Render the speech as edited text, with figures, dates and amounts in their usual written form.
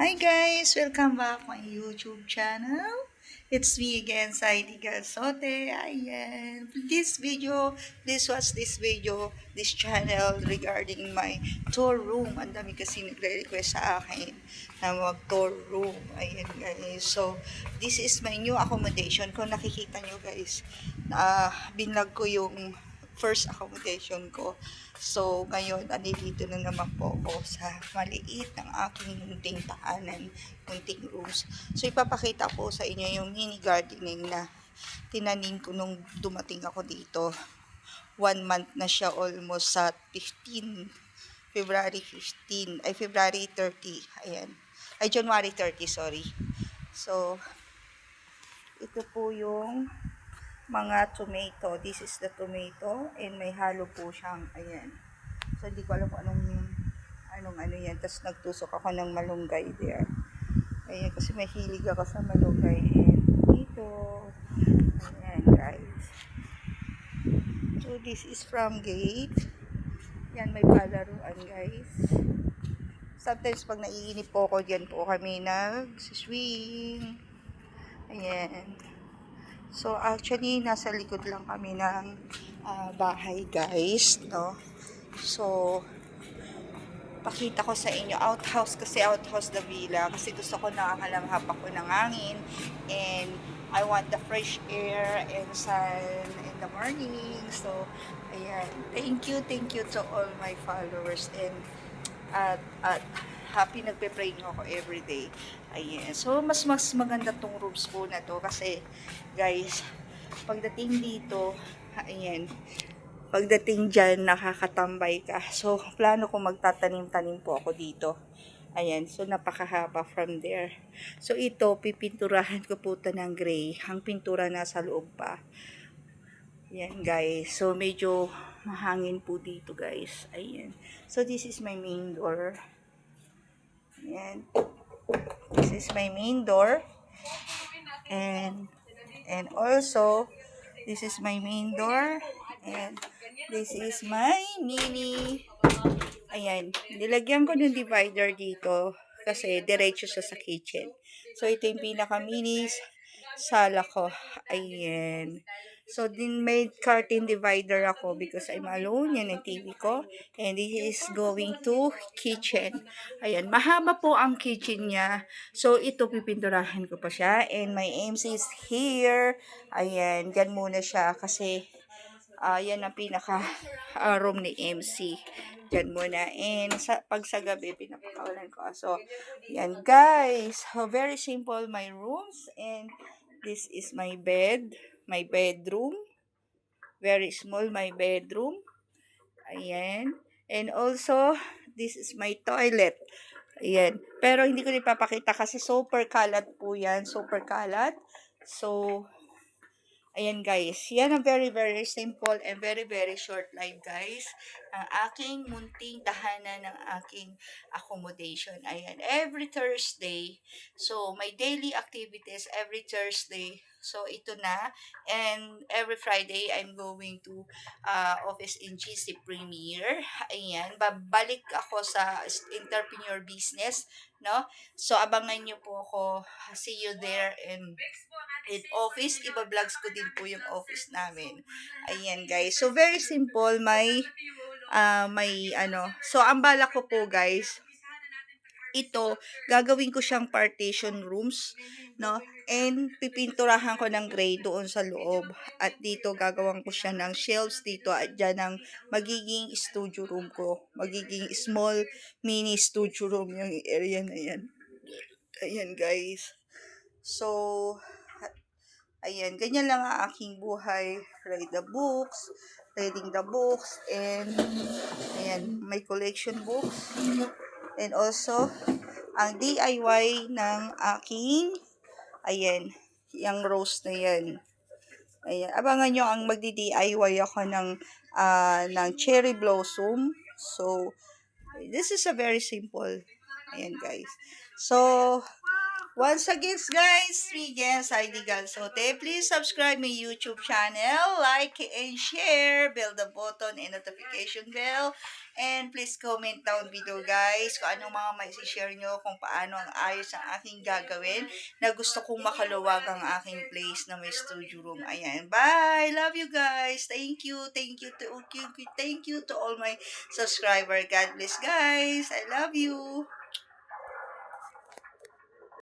Hi guys! Welcome back my YouTube channel. It's me again, Saidi Garzote. Ayan. Please watch this channel regarding my tour room. Ang dami kasi nagre-request sa akin na mag-tour room. Ayan guys. So, this is my new accommodation. Kung nakikita nyo guys, binlog ko yung first accommodation ko. So, ngayon, andito na naman po ako sa maliit ng aking munting tahanan, munting rooms. So, ipapakita po sa inyo yung mini gardening na tinanim ko nung dumating ako dito. 1 month na siya almost sa 15, February 15, ay February 30, ayan. Ay, January 30, sorry. So, ito po yung mga tomato. This is the tomato and may halo po siyang, ayan. So, hindi ko alam kung ano yan. Tapos, nagtusok ako ng malunggay there. Ayan, kasi may hilig ako sa malunggay. And dito, ayan guys. So, this is from gate. Yan, may palaruan guys. Sometimes, pag naiinip po ako, dyan po kami nag-swing. Ayan. So, actually, nasa likod lang kami ng bahay, guys, no? So, pakita ko sa inyo, outhouse the villa, kasi gusto ko nakakalanghap ako ng hangin, and I want the fresh air and sun in the morning. So, ayan. Thank you to all my followers, and at happy nagpe-pray ako everyday. Ayan. So, mas maganda tong rooms po na to kasi, guys, pagdating dito, ayan, pagdating dyan, nakakatambay ka. So, plano ko magtatanim-tanim po ako dito. Ayan, so napakahaba from there. So, ito, pipinturahan ko po ito ng gray. Ang pintura nasa loob pa. Ayan, guys. So, medyo mahangin po dito, guys. Ayan. So, this is my main door. Ayan. This is my main door. And also, this is my main door. And this is my mini. Ayan. Nilagyan ko ng divider dito kasi diretso siya sa kitchen. So, ito yung pinaka-mini sala ko. Ayan. So, din may curtain divider ako because I'm alone. Yan ang TV ko. And this is going to kitchen. Ayan. Mahaba po ang kitchen niya. So, ito pipinturahan ko pa siya. And my MC is here. Ayan. Diyan muna siya kasi yan ang pinaka room ni MC. Diyan muna. And pag sa gabi, pinapakawalan ko. So, yan guys. Very simple my rooms. And this is my bed. My bedroom. Very small my bedroom. Ayan. And also, this is my toilet. Ayan. Pero hindi ko ipapakita kasi super kalat po yan. Super kalat. So, ayan guys, yan ang very simple and very short life guys. Ang aking munting tahanan ng aking accommodation. Ayan, every Thursday. So, my daily activities every Thursday. So, ito na. And every Friday, I'm going to office in GC Premier. Ayan, babalik ako sa entrepreneur business. No? So, abangan nyo po ako. See you there and in office, iba-vlogs ko din po yung office namin. Ayan guys. So very simple, may ano. So ang bala ko po guys, ito, gagawin ko siyang partition rooms, no? And pipinturahan ko ng gray doon sa loob. At dito gagawin ko siya ng shelves dito at dyan ang magiging studio room ko. Magiging small mini studio room yung area na yan. Ayan guys. So, ayan, ganyan lang ang aking buhay. Reading the books, and ayan, may collection books. And also, ang DIY ng aking, ayan, yung rose na yan. Ayan, abangan nyo ang magdi-DIY ako ng cherry blossom. So, this is a very simple. Ayan, guys. So, Once again, guys, me again, Heidi Galsote. Please subscribe my YouTube channel, like and share, bell the button and notification bell. And please comment down below, guys, kung anong mga mai-share nyo, kung paano ang ayos ang aking gagawin na gusto kong makaluwag ang aking place na may studio room. Ayan. Bye! Love you, guys. Thank you. Thank you to all my subscriber. God bless, guys. I love you.